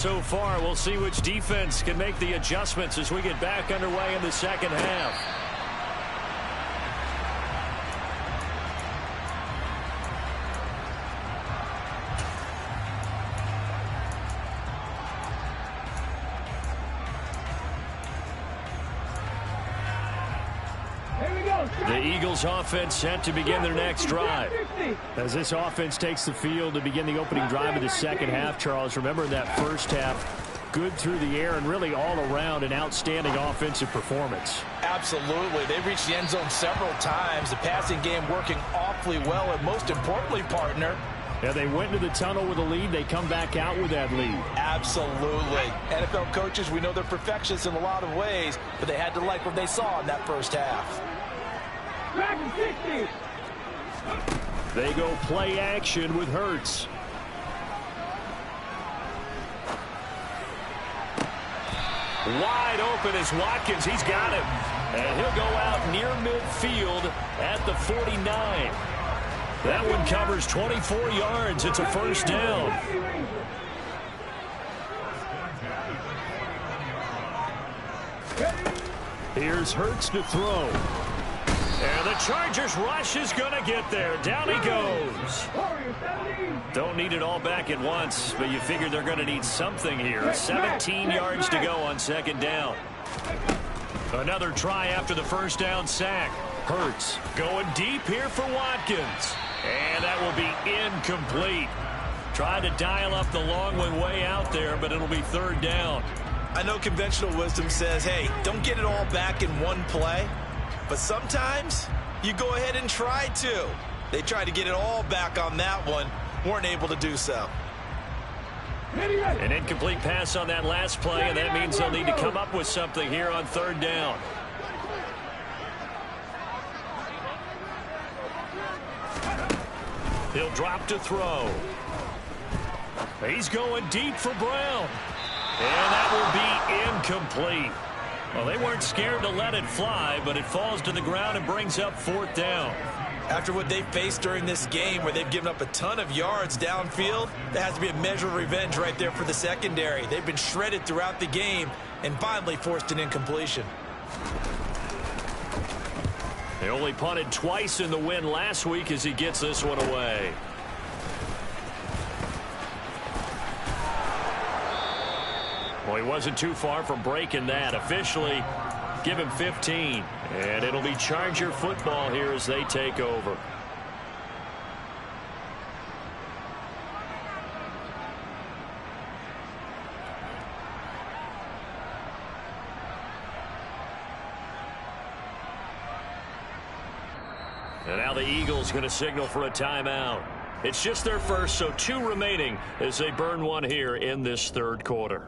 So far, we'll see which defense can make the adjustments as we get back underway in the second half. The Eagles offense set to begin their next drive. As this offense takes the field to begin the opening drive of the second half, Charles, remember in that first half, good through the air and really all around an outstanding offensive performance. Absolutely. They reached the end zone several times. The passing game working awfully well, and most importantly, partner, yeah, they went into the tunnel with a lead. They come back out with that lead. Absolutely. NFL coaches, we know they're perfectionists in a lot of ways, but they had to like what they saw in that first half. They go play action with Hurts. Wide open is Watkins. He's got him. And he'll go out near midfield at the 49. That one covers 24 yards. It's a first down. Here's Hurts to throw. And the Chargers rush is going to get there. Down he goes. Don't need it all back at once, but you figure they're going to need something here. 17 yards to go on second down. Another try after the first down sack. Hurts going deep here for Watkins. And that will be incomplete. Trying to dial up the long one way out there, but it'll be third down. I know conventional wisdom says, hey, don't get it all back in one play. But sometimes you go ahead and try to. They tried to get it all back on that one. Weren't able to do so. An incomplete pass on that last play, and that means they'll need to come up with something here on third down. He'll drop to throw. He's going deep for Brown. And that will be incomplete. Well, they weren't scared to let it fly, but it falls to the ground and brings up fourth down. After what they faced during this game where they've given up a ton of yards downfield, there has to be a measure of revenge right there for the secondary. They've been shredded throughout the game and finally forced an incompletion. They only punted twice in the win last week as he gets this one away. Well, he wasn't too far from breaking that. Officially, give him 15. And it'll be Charger football here as they take over. And now the Eagles going to signal for a timeout. It's just their first, so 2 remaining as they burn one here in this third quarter.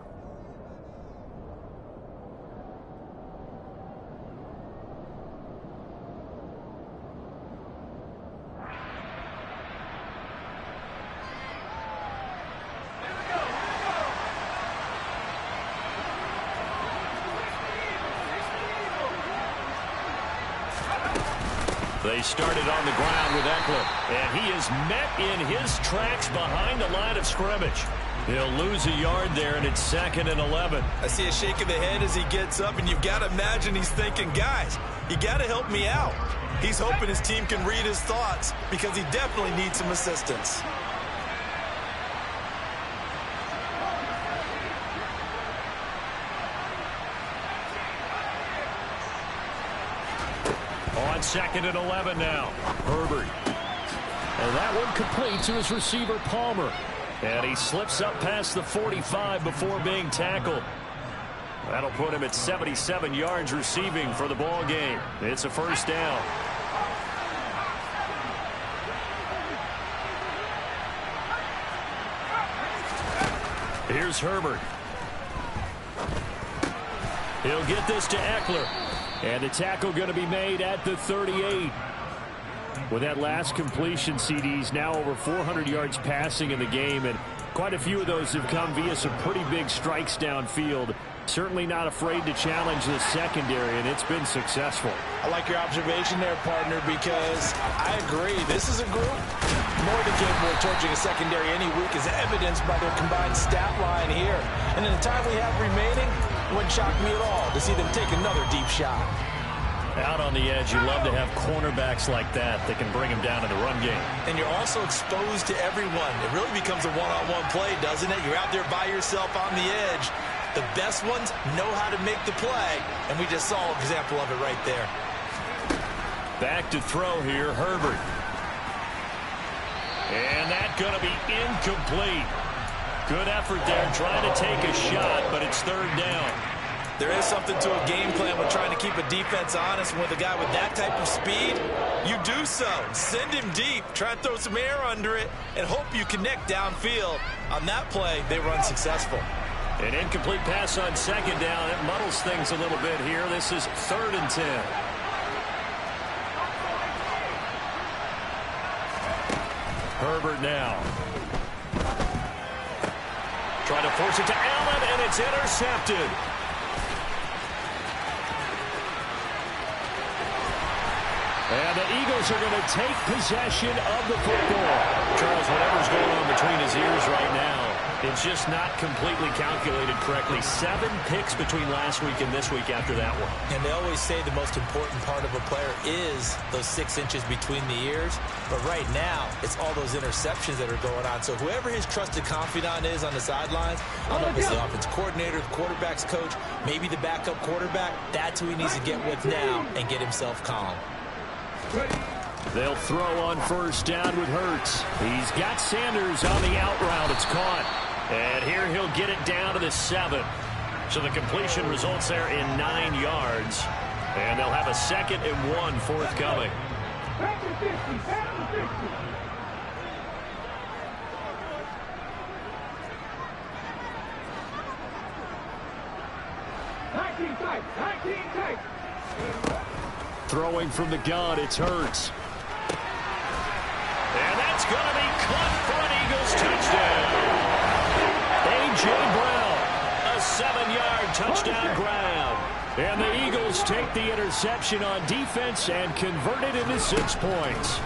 They started on the ground with Ekeler, and he is met in his tracks behind the line of scrimmage. He'll lose a yard there, and it's 2nd and 11. I see a shake of the head as he gets up, and you've got to imagine he's thinking, guys, you got to help me out. He's hoping his team can read his thoughts because he definitely needs some assistance. On 2nd and 11 now. Herbert. And that one complete to his receiver, Palmer. And he slips up past the 45 before being tackled. That'll put him at 77 yards receiving for the ball game. It's a first down. Here's Herbert. He'll get this to Ekeler. And the tackle going to be made at the 38. With that last completion, CD's now over 400 yards passing in the game. And Quite a few of those have come via some pretty big strikes downfield. Certainly not afraid to challenge the secondary, and it's been successful. I like your observation there, partner, because I agree. This is a group more than capable of torching a secondary any week, as evidenced by their combined stat line here. And in the time we have remaining, it wouldn't shock me at all to see them take another deep shot. Out on the edge, you love to have cornerbacks like that can bring them down in the run game. And you're also exposed to everyone. It really becomes a one-on-one play, doesn't it? You're out there by yourself on the edge. The best ones know how to make the play, and we just saw an example of it right there. Back to throw here, Herbert. And that's going to be incomplete. Good effort there, trying to take a shot, but it's third down. There is something to a game plan with trying to keep a defense honest. With a guy with that type of speed, you do so. Send him deep, try and throw some air under it, and hope you connect downfield. On that play, they were unsuccessful. An incomplete pass on second down. It muddles things a little bit here. This is 3rd and 10. Herbert now. Trying to force it to Allen, and it's intercepted. And the Eagles are going to take possession of the football. Charles, whatever's going on between his ears right now, it's just not completely calculated correctly. 7 picks between last week and this week after that one. And they always say the most important part of a player is those 6 inches between the ears. But right now, it's all those interceptions that are going on. So whoever his trusted confidant is on the sidelines, I don't know if it's the offense coordinator, the quarterback's coach, maybe the backup quarterback, that's who he needs to get with now and get himself calm. They'll throw on first down with Hurts. He's got Sanders on the out route. It's caught. And here he'll get it down to the 7. So the completion results there in 9 yards. And they'll have a 2nd and 1 forthcoming. Throwing from the gun, it's Hurts. And that's going to be caught for an Eagles touchdown. A.J. Brown, a 7-yard touchdown grab. And the Eagles take the interception on defense and convert it into 6 points.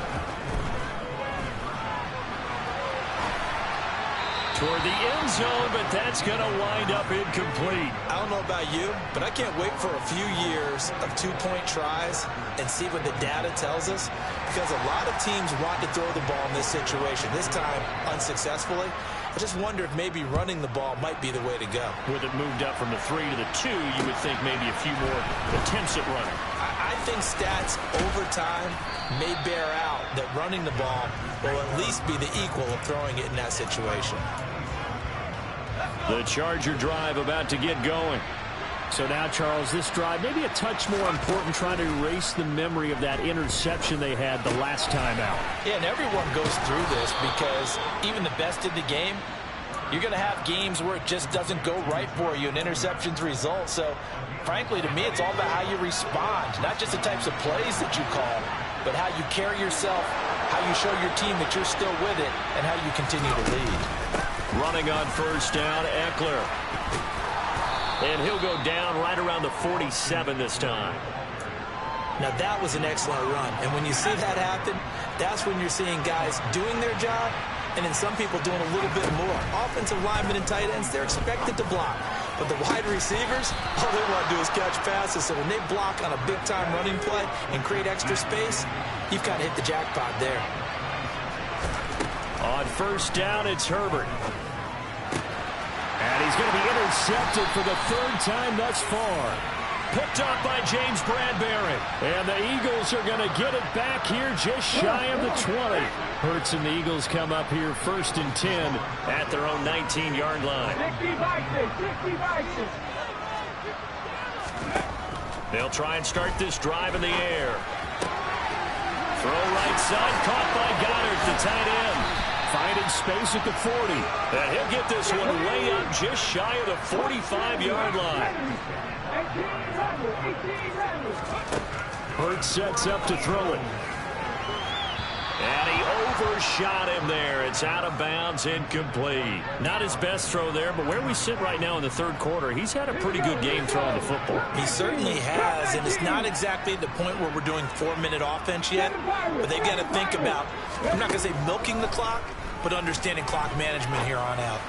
Toward the end zone, but that's going to wind up incomplete. I don't know about you, but I can't wait for a few years of 2-point tries and see what the data tells us, because a lot of teams want to throw the ball in this situation, this time unsuccessfully. I just wonder if maybe running the ball might be the way to go. With it moved up from the 3 to the 2, you would think maybe a few more attempts at running. I think stats over time may bear out that running the ball will at least be the equal of throwing it in that situation. The Charger drive about to get going. So now, Charles, this drive maybe a touch more important, trying to erase the memory of that interception they had the last time out. Yeah, and everyone goes through this because even the best in the game, you're going to have games where it just doesn't go right for you and interceptions result. So, frankly, to me, it's all about how you respond, not just the types of plays that you call, but how you carry yourself, how you show your team that you're still with it, and how you continue to lead. Running on first down, Eckler. And he'll go down right around the 47 this time. Now, that was an excellent run. And when you see that happen, that's when you're seeing guys doing their job, and then some people doing a little bit more. Offensive linemen and tight ends, they're expected to block. But the wide receivers, all they want to do is catch passes. So when they block on a big-time running play and create extra space, you've got to hit the jackpot there. On first down, it's Herbert. And he's going to be intercepted for the 3rd time thus far. Picked up by James Bradbury. And the Eagles are going to get it back here just shy of the 20. Hurts and the Eagles come up here 1st and 10 at their own 19-yard line. They'll try and start this drive in the air. Throw right side, caught by Goddard, the tight end. Finding space at the 40. And he'll get this one way up just shy of the 45-yard line. Hurts sets up to throw it. And he overshot him there. It's out of bounds, incomplete. Not his best throw there, but where we sit right now in the third quarter, he's had a pretty good game throwing the football. He certainly has, and it's not exactly at the point where we're doing 4-minute offense yet, but they've got to think about, I'm not going to say milking the clock, but understanding clock management here on out.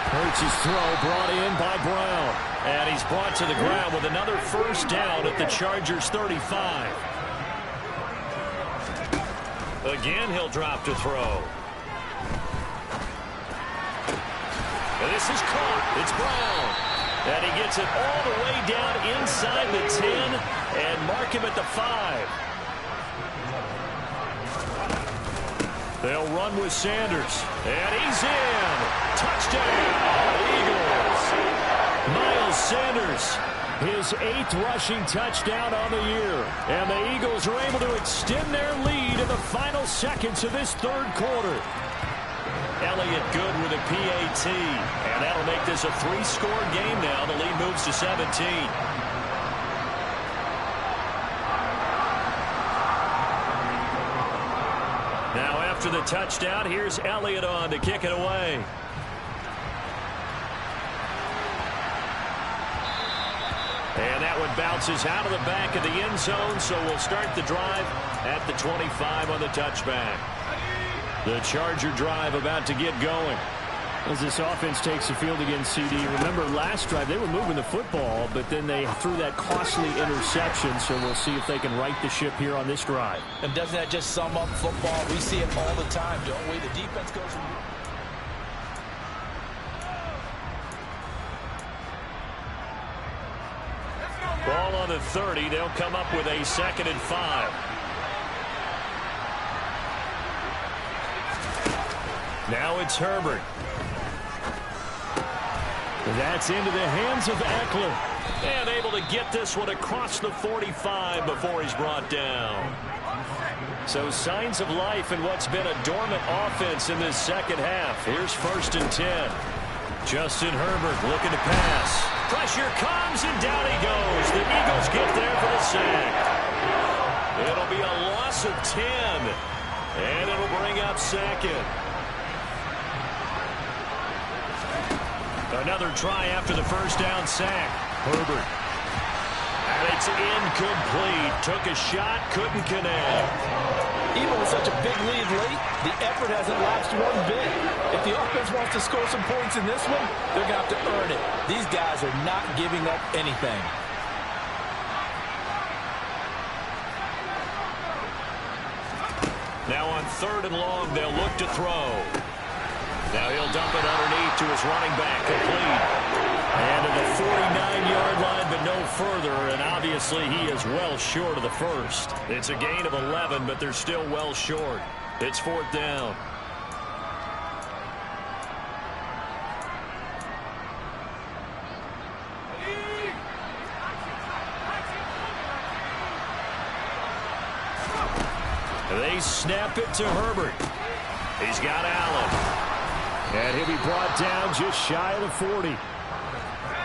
Hurts' throw brought in by Brown, and he's brought to the ground with another first down at the Chargers' 35. Again, he'll drop to throw. And this is caught. It's Brown. And he gets it all the way down inside the 10 and mark him at the 5. They'll run with Sanders. And he's in. Touchdown, Eagles. Miles Sanders, his 8th rushing touchdown on the year. And the Eagles are able to extend their lead in the final seconds of this third quarter. Elliott good with a PAT. And that'll make this a 3-score game now. The lead moves to 17. Now after the touchdown, here's Elliott on to kick it away. And that one bounces out of the back of the end zone, so we'll start the drive at the 25 on the touchback. The Charger drive about to get going. As this offense takes the field against CD, remember last drive they were moving the football, but then they threw that costly interception, so we'll see if they can right the ship here on this drive. And doesn't that just sum up football? We see it all the time, don't we? The defense goes... Ball on the 30. They'll come up with a 2nd and 5. Now it's Herbert. That's into the hands of Eckler. And able to get this one across the 45 before he's brought down. So signs of life in what's been a dormant offense in this second half. Here's 1st and 10. Justin Herbert looking to pass. Pressure comes, and down he goes. The Eagles get there for the sack. It'll be a loss of 10, and it'll bring up 2nd. Another try after the first down sack. Herbert. And it's incomplete. Took a shot, couldn't connect. Even with such a big lead late, the effort hasn't lapsed one bit. If the offense wants to score some points in this one, they're going to have to earn it. These guys are not giving up anything. Now on 3rd and long, they'll look to throw. Now he'll dump it underneath to his running back, complete. And to the 49-yard line, but no further, and obviously he is well short of the first. It's a gain of 11, but they're still well short. It's 4th down. They snap it to Herbert. He's got Allen. And he'll be brought down just shy of the 40.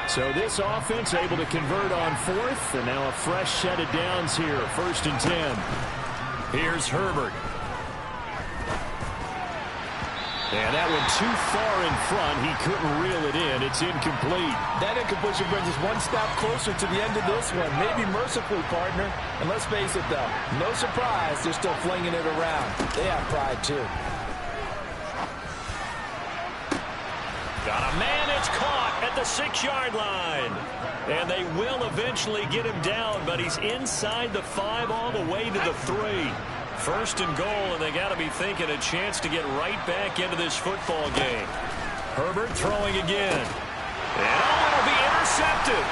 So this offense able to convert on 4th, and now a fresh set of downs here, 1st and 10. Here's Herbert. And that one too far in front. He couldn't reel it in. It's incomplete. That incompletion brings us one step closer to the end of this one. Maybe mercifully, partner. And let's face it, though, no surprise, they're still flinging it around. They have pride, too. Got a man, it's caught at the 6-yard line. And they will eventually get him down, but he's inside the 5 all the way to the 3. 1st and goal, and they got to be thinking a chance to get right back into this football game. Herbert throwing again. And it'll be intercepted.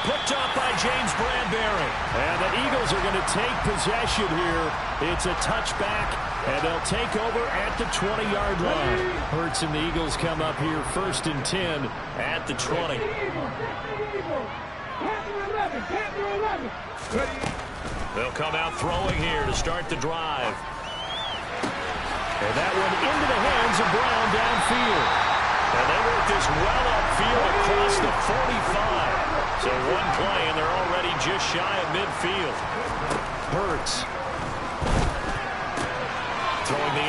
Picked up by James Bradbury. And the Eagles are going to take possession here. It's a touchback, and they'll take over at the 20-yard line. Hurts and the Eagles come up here 1st and 10 at the 20. They'll come out throwing here to start the drive. And that one into the hands of Brown downfield. And they work this well upfield across the 45. So one play, and they're already just shy of midfield. Hurts. Throwing the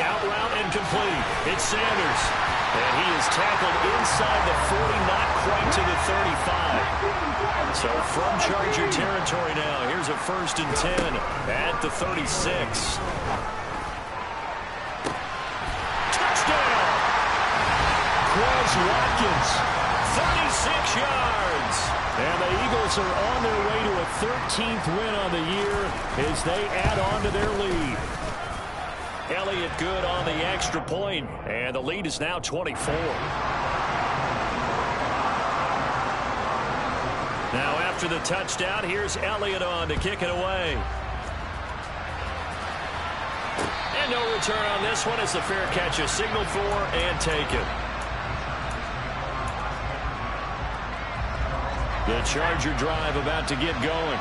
incomplete. It's Sanders. And he is tackled inside the 40, not quite to the 35. So from Charger territory now, here's a 1st and 10 at the 36. Touchdown! Quez Watkins, 36 yards. And the Eagles are on their way to a 13th win on the year as they add on to their lead. Elliott good on the extra point, and the lead is now 24. Now after the touchdown, here's Elliott on to kick it away. And no return on this one as the fair catch is signaled for and taken. The Charger drive about to get going.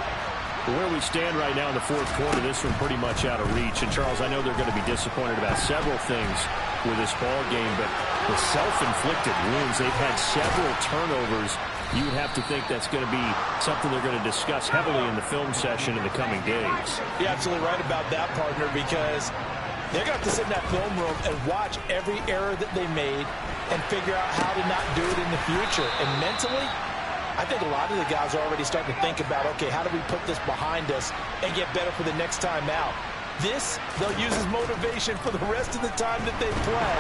Where we stand right now in the 4th quarter, this one pretty much out of reach. And, Charles, I know they're going to be disappointed about several things with this ball game, but the self-inflicted wounds, they've had several turnovers. You would have to think that's going to be something they're going to discuss heavily in the film session in the coming days. You're absolutely right about that, partner, because they're going to have to sit in that film room and watch every error that they made and figure out how to not do it in the future. And mentally, I think a lot of the guys are already starting to think about, okay, how do we put this behind us and get better for the next time out? This, they'll use as motivation for the rest of the time that they play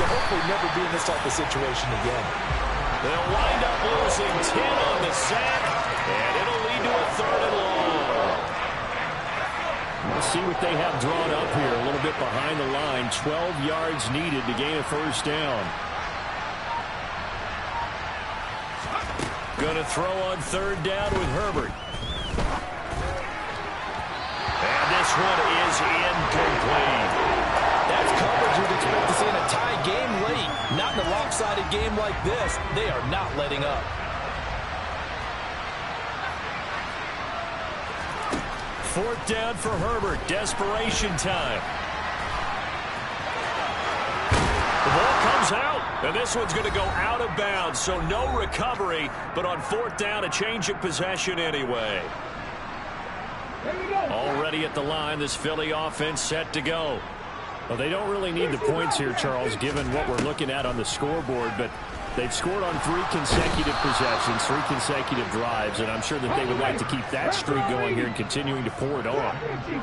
to hopefully never be in this type of situation again. They'll wind up losing 10 on the sack, and it'll lead to a 3rd and long. We'll see what they have drawn up here. A little bit behind the line. 12 yards needed to gain a 1st down. Going to throw on 3rd down with Herbert. And this one is incomplete. That's coverage you'd expect to see in a tie game late. Not in a lopsided game like this. They are not letting up. Fourth down for Herbert. Desperation time. The ball comes out, and this one's going to go out of bounds, so no recovery, but on 4th down, a change of possession anyway. Already at the line, this Philly offense set to go. Well, they don't really need the points here, Charles, given what we're looking at on the scoreboard, but they've scored on 3 consecutive possessions, 3 consecutive drives, and I'm sure that they would like to keep that streak going here and continuing to pour it on.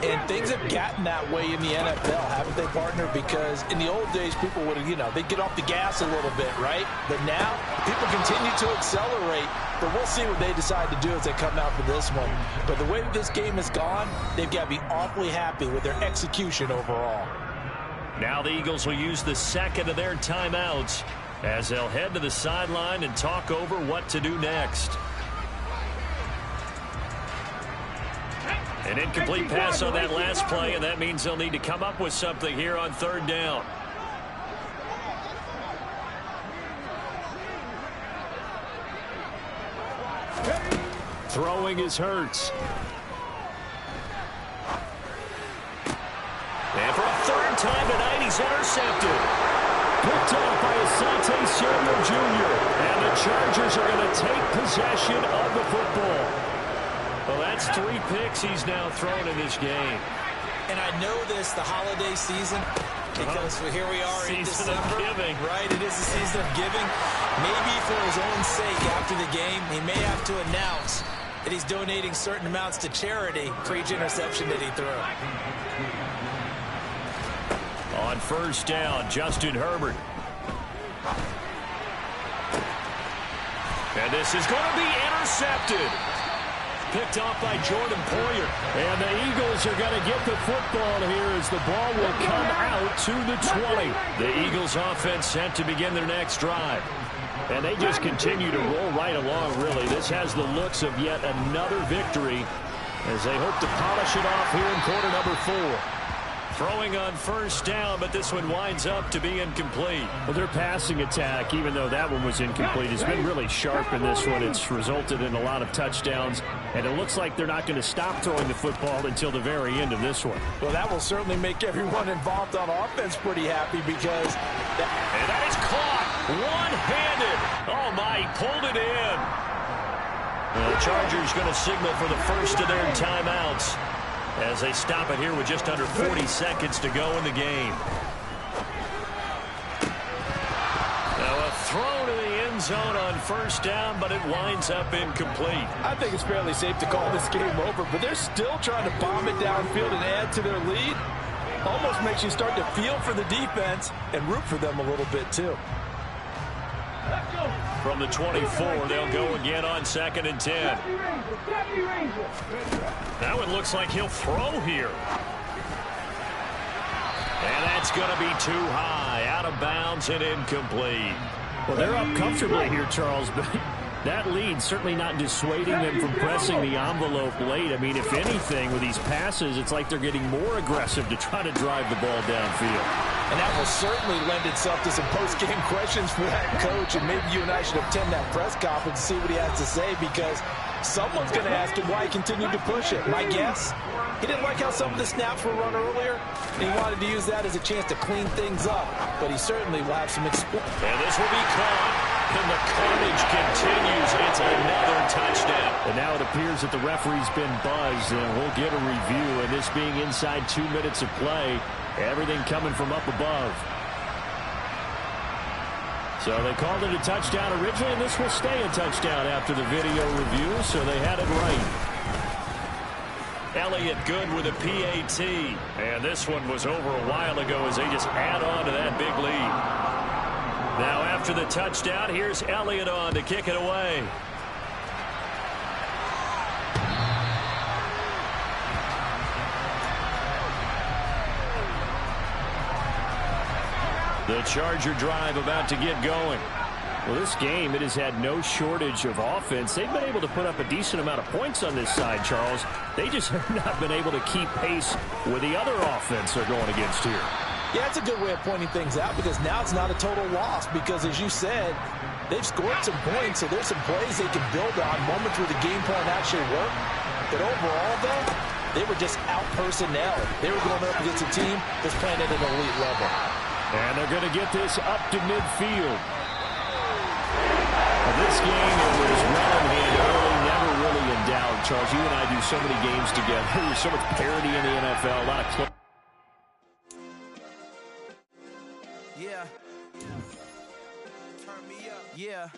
And things have gotten that way in the NFL, haven't they, partner? Because in the old days, people would, they'd get off the gas a little bit, right? But now, people continue to accelerate, but we'll see what they decide to do as they come out for this one. But the way this game has gone, they've got to be awfully happy with their execution overall. Now the Eagles will use the 2nd of their timeouts as they'll head to the sideline and talk over what to do next. An incomplete pass on that last play, and that means they'll need to come up with something here on 3rd down. Throwing is Hurts. And for a 3rd time tonight, he's intercepted. Picked off by Asante Samuel Jr. And the Chargers are going to take possession of the football. Well, that's 3 picks he's now thrown in this game. And I know this, the holiday season, because here we are in December. Season of giving. Right, it is the season of giving. Maybe for his own sake after the game, he may have to announce that he's donating certain amounts to charity for each interception that he threw. On 1st down, Justin Herbert. And this is going to be intercepted. Picked off by Jordan Poyer. And the Eagles are going to get the football here as the ball will come out to the 20. The Eagles offense set to begin their next drive. And they just continue to roll right along, really. This has the looks of yet another victory as they hope to polish it off here in quarter number 4. Throwing on 1st down, but this one winds up to be incomplete. Well, their passing attack, even though that one was incomplete, has been really sharp in this one. It's resulted in a lot of touchdowns, and it looks like they're not going to stop throwing the football until the very end of this one. Well, that will certainly make everyone involved on offense pretty happy because... And that is caught one-handed. Oh, my, he pulled it in. Well, the Chargers going to signal for the first of their timeouts as they stop it here with just under 40 seconds to go in the game. throw to the end zone on first down, but it winds up incomplete. I think it's fairly safe to call this game over, but they're still trying to bomb it downfield and add to their lead. Almost makes you start to feel for the defense and root for them a little bit too. From the 24, they'll go again on 2nd and 10. Now it looks like he'll throw here. And that's going to be too high, out of bounds and incomplete. Well, they're up comfortably here, Charles, but that lead certainly not dissuading them from pressing the envelope late. I mean, if anything, with these passes, it's like they're getting more aggressive to try to drive the ball downfield. And that will certainly lend itself to some post-game questions for that coach, and maybe you and I should attend that press conference and see what he has to say, because someone's going to ask him why he continued to push it. My guess, he didn't like how some of the snaps were run earlier, and he wanted to use that as a chance to clean things up, but he certainly will have some experience. And this will be caught, and the carnage continues. It's another touchdown. And now it appears that the referee's been buzzed, and we'll get a review, and this being inside 2 minutes of play, everything coming from up above. So they called it a touchdown originally, and this will stay a touchdown after the video review, so they had it right. Elliott good with a PAT. And this one was over a while ago as they just add on to that big lead. Now after the touchdown, here's Elliott on to kick it away. The Charger drive about to get going. Well, this game, it has had no shortage of offense. They've been able to put up a decent amount of points on this side, Charles. They just have not been able to keep pace with the other offense they're going against here. Yeah, it's a good way of pointing things out, because now it's not a total loss, because as you said, they've scored some points, so there's some plays they can build on, moments where the game plan actually worked. But overall, though, they were just out personnel. They were going up against a team that's playing at an elite level. And they're going to get this up to midfield. This game, it was well in hand early, never really in doubt. Charles, you and I do so many games together. There's so much parity in the NFL, a lot of close. Yeah. Turn me up. Yeah.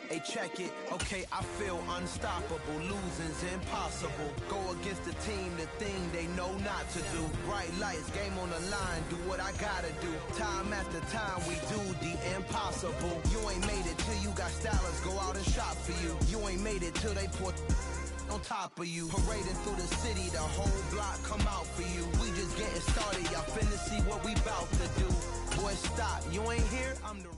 Hey, check it. Okay, I feel unstoppable. Losing's impossible. Go against the team, the thing they know not to do. Bright lights, game on the line. Do what I gotta do. Time after time, we do the impossible. You ain't made it till you got stylers go out and shop for you. You ain't made it till they put on top of you. Parading through the city, the whole block come out for you. We just getting started. Y'all finna see what we bout to do. Boy, stop. You ain't here? I'm the...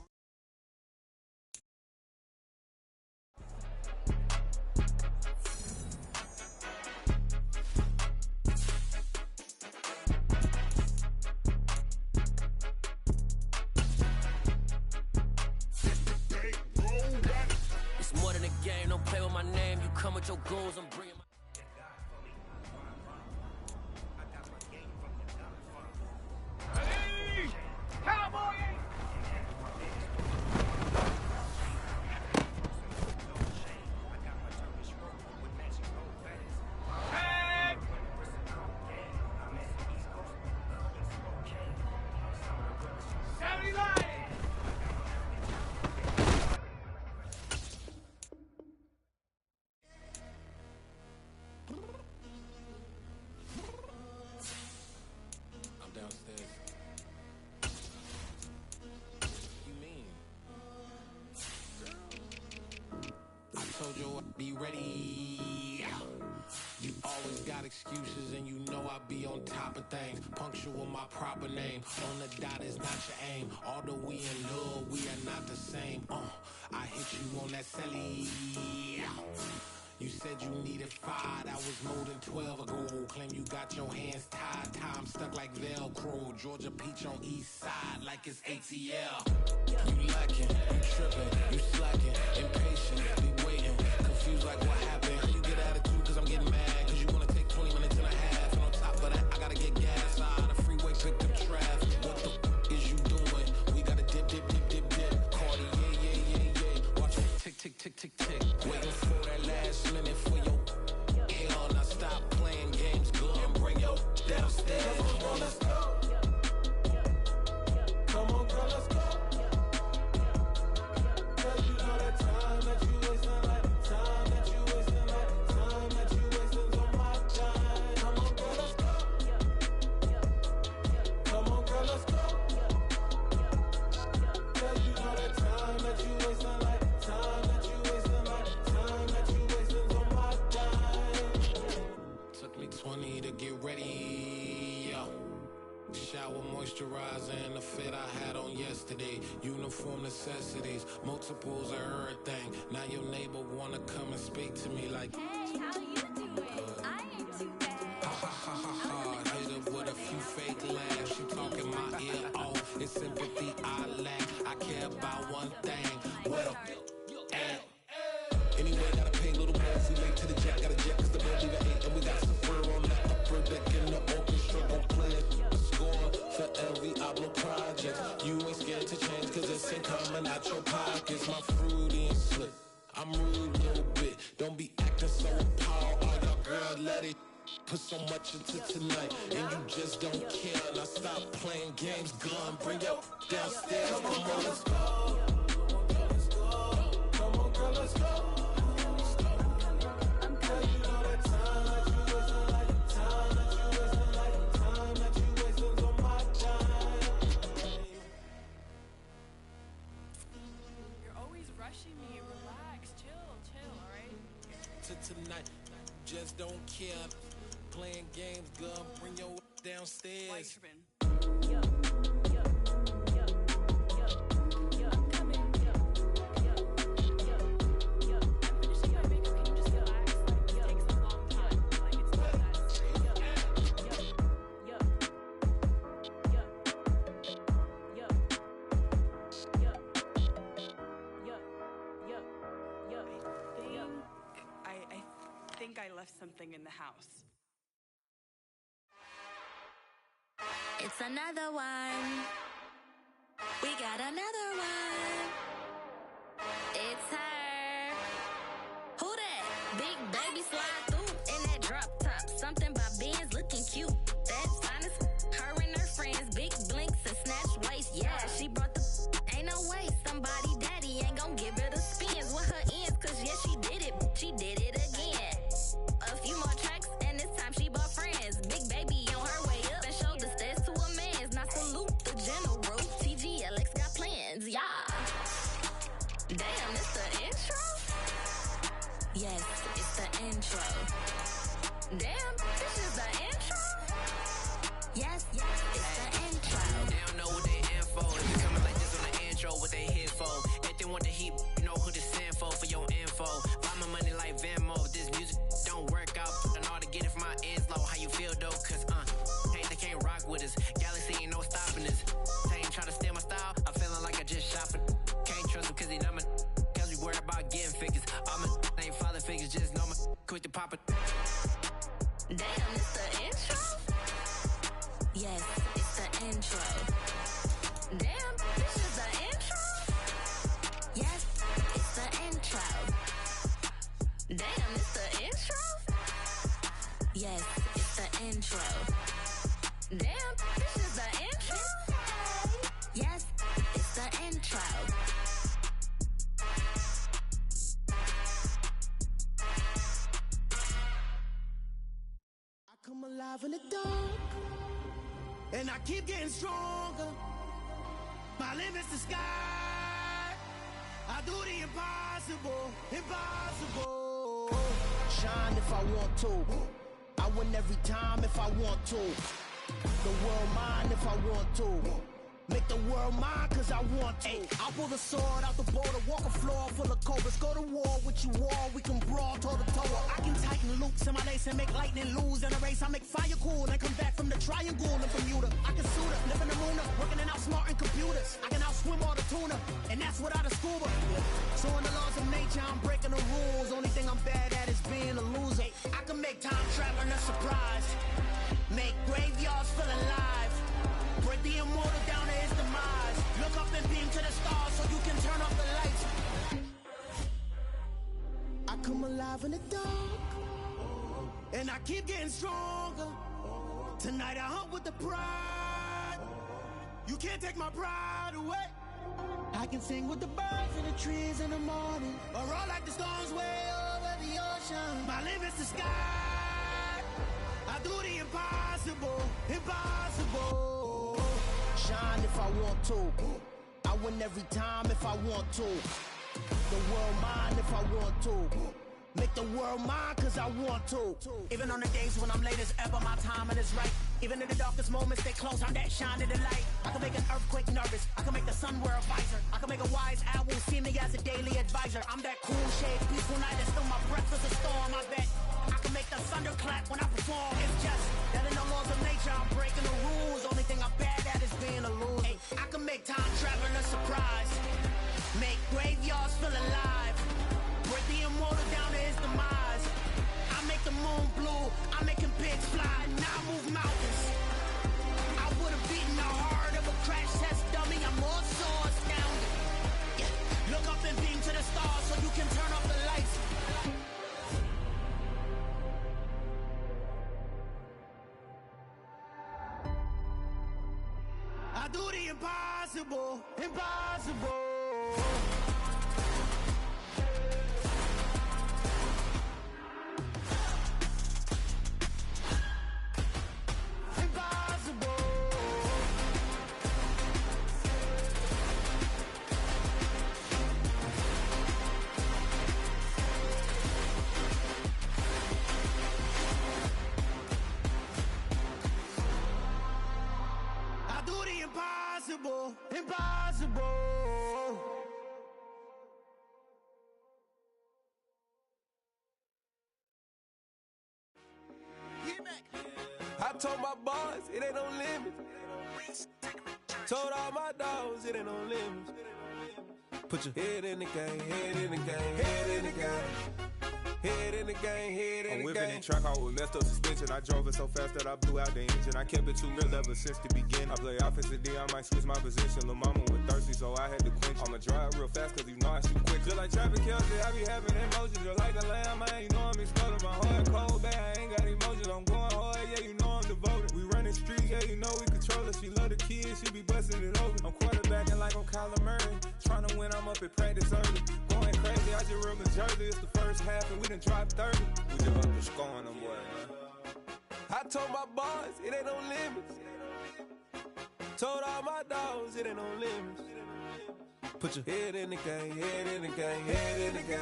Play with my name, you come with your goals, I'm bringing my... Hey! Cowboy! Be ready. You always got excuses, and you know I be on top of things. Punctual my proper name. On the dot is not your aim. Although we in love, we are not the same. I hit you on that celly. You said you needed 5, that was more than 12 ago. Claim you got your hands tied, time stuck like Velcro. Georgia Peach on east side like it's ATL. You lacking, you tripping, you slacking, impatient, be waiting, confused like what happened. You get attitude cause I'm getting mad, cause you wanna take 20 minutes and a half. And on top of that, I gotta get gas out the freeway, pick up traffic. What the is you doing? We gotta dip, dip, dip, dip, dip. Cardi, yeah. Watch it tick, tick, tick, tick, tick. Waiting for that last minute for your hell. Now stop playing games, go and bring your downstairs. moisturizer and the fit I had on yesterday. Uniform necessities, multiples of everything. Now your neighbor wanna come and speak to me like, hey, how you doing? I ain't too bad. Ha ha ha ha ha. Hit her with a few fake laughs. She talking my ear off. It's sympathy I lack. I care about one thing. Well, anyway, gotta pay a little more. If we late to the jet, got a jet cause the bill leave at 8. And we got some fur on the upper deck in the orchestra. Gon' play a score for every Ablo project. You ain't scared to change cause it's ain't coming out your pockets. My fruity and slip. I'm rude a little bit. Don't be acting so appalled. All y'all girl, let it put so much into tonight. And you just don't care. Now stop playing games. Gun, bring your downstairs. Come on, girl, let's go. Come on, girl, let's go. Tonight, just don't care. Playing games, girl, bring your downstairs. I left something in the house. It's another one. We got another one. It's her. Who that? Big baby slide through in that drop top. Something by Benz looking cute. That's honest. Her and her friends, big blinks and snatch waist. Yeah, she brought the. Ain't no way somebody daddy ain't gon' give her the spins with her ends. Cause yeah, she did it. She did it again. A few more tracks, and this time she bought friends. Big baby on her way up and showed the stairs to a man's. Now salute the general. TGLX got plans, yeah. Damn, it's the intro? Yes, it's the intro. Damn, this is the intro? Yes, it's the intro. They don't know what they info is. They coming like this on the intro, what they here for. If they want the heat, you know who to send for your info. Buy my money like Venmo. This music don't work out. I know how to get it from my ends low. How you feel though? Cause they can't rock with us. Galaxy ain't no stopping us. They ain't try to steal my style. I'm feeling like I just shot for. Can't trust him cause he numb. Cause we worried about getting figures. All my ain't father figures, just know my quick to pop it. Damn, it's the intro? Yes, it's the intro. Damn, this is the intro? Yes, it's the intro. Damn, it's the intro? Yes, it's the intro. Damn, this is the intro? Yes, it's the intro. I come alive in the dark, and I keep getting stronger. My limit's the sky. I do the impossible, impossible. Shine if I want to. I win every time if I want to. The world mine if I want to. Make the world mine cause I want to. I'll pull the sword out the border, walk a floor full of cobras. Go to war with you all, we can brawl toe to toe. I can tighten loops in my lace and make lightning lose in a race. I make fire cool and come back from the triangle in Bermuda. I can suit up, live in the moon up, working and outsmarting computers. I can outswim all the tuna, and that's without a scuba. So in the laws of nature, I'm breaking the rules. Only thing I'm bad at is being a loser. I can make time traveling a surprise. Make graveyards feel alive. Break the immortal down to his demise. Look up and beam to the stars so you can turn off the lights. I come alive in the dark, and I keep getting stronger. Tonight I hunt with the pride. You can't take my pride away. I can sing with the birds and the trees in the morning, or roll like the storms way over the ocean. My limit's the sky. I do the impossible, impossible. Shine if I want to. I win every time if I want to. The world mine if I want to. Make the world mine cause I want to. Even on the days when I'm late as ever, my timing is right. Even in the darkest moments, stay close, I'm that shine of the light. I can make an earthquake nervous, I can make the sun wear a visor. I can make a wise owl see me as a daily advisor. I'm that cool shade, peaceful night, and still my breath is a storm, I bet. I can make the thunder clap when I perform. It's just that in the laws of nature, I'm breaking the rules. Only thing I'm bad at is being a loser. Hey, I can make time travel a surprise. Make graveyards feel alive. Break the immortal down to his demise. I make the moon blue, I'm making pigs fly. Now I move mountains. I would've beaten the heart of a crash test dummy. I'm more so astounded. Yeah. Look up and beam to the stars so you can turn off the lights. I do the impossible, impossible. Impossible, impossible. I told my boys it ain't no limits. Told all my dogs it ain't no limits. Put your head in the game, head in the game, head in the game. Head in the game, head in the game. I'm whipping in track, I was messed up suspension. I drove it so fast that I blew out the engine. I kept it too real ever since the beginning. I play offensive D, I might switch my position. Lil' mama was thirsty, so I had to quench. I'ma drive real fast, cause you know I shoot quick. Just like traffic Kelsey, I be having emotions. Just like a lamb, man, you know I'm exploding. My heart cold, bad, I ain't got emotions. I'm going hard, yeah, you know I'm devoted. We running streets, yeah, you know we control it. She love the kids, she be busting it over. I'm quarterbacking like I'm Kyler Murray. Trying to win, I'm up at practice early. Going crazy, I just real Jersey. It's the first half and we done dropped 30. We just up to scoring them, boy, man. I told my boys it ain't no limits. Told all my dogs it ain't no limits. Put your head in the game, head in the game, head in the game.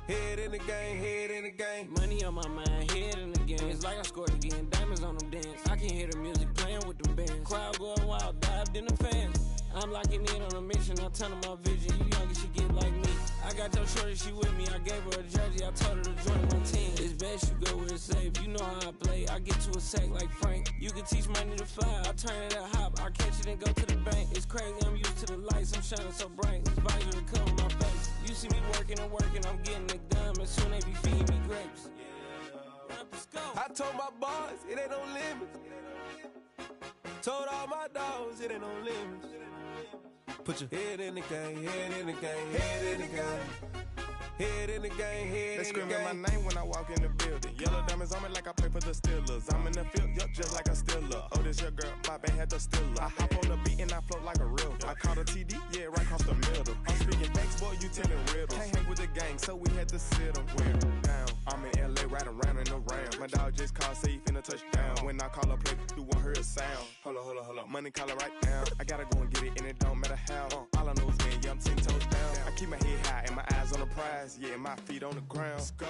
Head in the game, head in the game. Money on my mind, head in the game. It's like I scored again, diamonds on them dance. I can hear the music playing with them bands. Crowd going wild, dived in the fans. I'm locking in on a mission, I'm telling my vision. You younger, she get like me. I got your shorty, she with me. I gave her a jersey, I told her to join my team. It's best you go where it's safe. You know how I play. I get to a sack like Frank. You can teach money to fly. I turn it a hop. I catch it and go to the bank. It's crazy, I'm used to the lights. I'm shining so bright. This visor to cover my face. You see me working and working. I'm getting it done. And soon they be feeding me grapes. I told my boys it ain't no limits. Told all my dogs it ain't no limits. Put your head in the game, head in the game, head in the game. Head in the game, head in the game. They screaming my name when I walk in the building. Yellow diamonds on me like I play for the Steelers. I'm in the field, yup, just like a Steeler. Oh, this your girl, my band had the Steeler. I hop on the beat and I float like a real. I caught a TD, yeah, right across the middle. I'm speaking facts, boy, you telling riddles. Can't hang with the gang, so we had to sit them down. I'm in LA, riding around in the round. My dog just called, say he finna touch down. When I call a play, you won't hear a sound. Hold up, money call it right now. I gotta go and get it, and it don't matter how. All I know is man, yeah, I'm 10 toes down. I keep my head high and my eyes on the prize. Yeah, my feet on the ground. Let's go.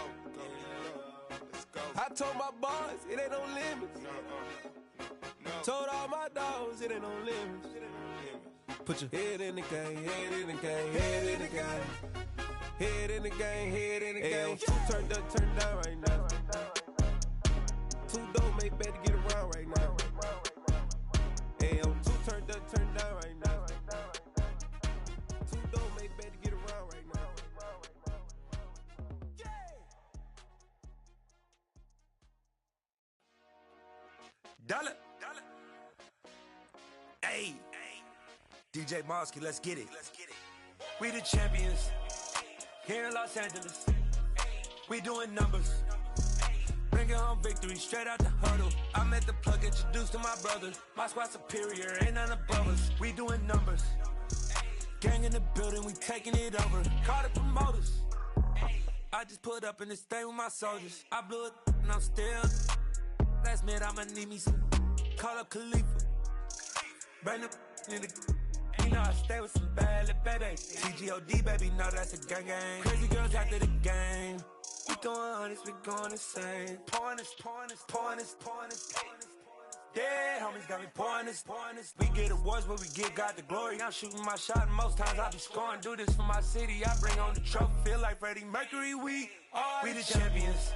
I told my boys it ain't no limits. Told all my dogs it ain't no limits. Put your head in the game, head in the game, head in the game. Head in the game, head in the game. Two turned up, turned down right now. Two dope make better get around right now. Two turned up, turned down right now. Two dope make better get around right now. Dollar. Hey. DJ Mosky, let's get it. We the champions here in Los Angeles. We doing numbers. Bringing home victory straight out the huddle. I met the plug, introduced to my brothers. My squad superior, ain't none above us. We doing numbers. Gang in the building, we taking it over. Call the promoters. I just put up in this thing with my soldiers. I blew it and I'm still. Last minute I'ma need me some. Call up Khalifa. Bring the in the. You know I stay with some bad little baby. TGOD baby, know that's a gang gang. Crazy girls after the game. We going honest, we going insane. Pointers. Yeah, homies got me pointers. We get awards, but we give God the glory. I'm shooting my shot, and most times I be scoring. Do this for my city, I bring on the trophy. Feel like Freddie Mercury, we the champions.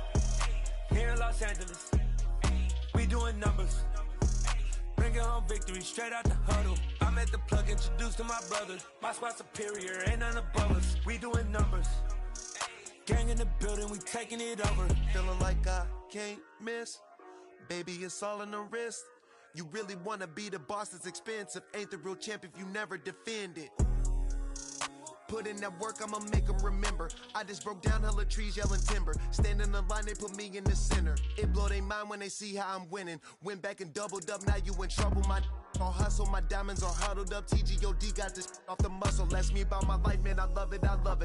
Here in Los Angeles, we doing numbers. Bringing home victory straight out the huddle. I'm at the plug, introduced to my brother. My squad superior, ain't none above us. We doing numbers. Gang in the building, we taking it over. Feeling like I can't miss. Baby, it's all in the wrist. You really wanna be the boss, it's expensive. Ain't the real champ if you never defend it. Put in that work, I'ma make them remember. I just broke down hella trees, yelling timber. Standing in the line, they put me in the center. It blow their mind when they see how I'm winning. Went back and doubled up, now you in trouble. My all hustle, my diamonds are huddled up. TGOD got this off the muscle. That's me about my life, man, I love it.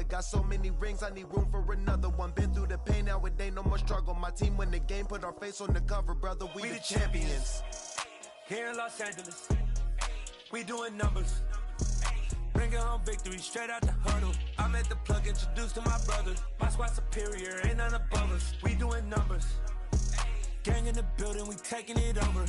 Got so many rings, I need room for another one. Been through the pain, now it ain't no more struggle. My team win the game, put our face on the cover, brother. We the champions. Here in Los Angeles, we doing numbers. Bringing home victory straight out the huddle. I'm at the plug, introduced to my brother. My squad superior, ain't none above us. We doing numbers. Gang in the building, we taking it over.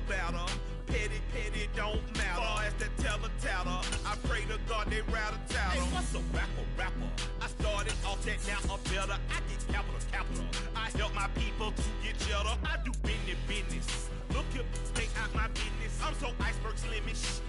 Better. Petty don't matter. Far as that teller, I pray to God they rattle tattle. Hey, what's a rapper? I started off that, now I'm better. I get capital. I help my people to get cheddar. I do business. Look here, stay out my business. I'm so iceberg slimish.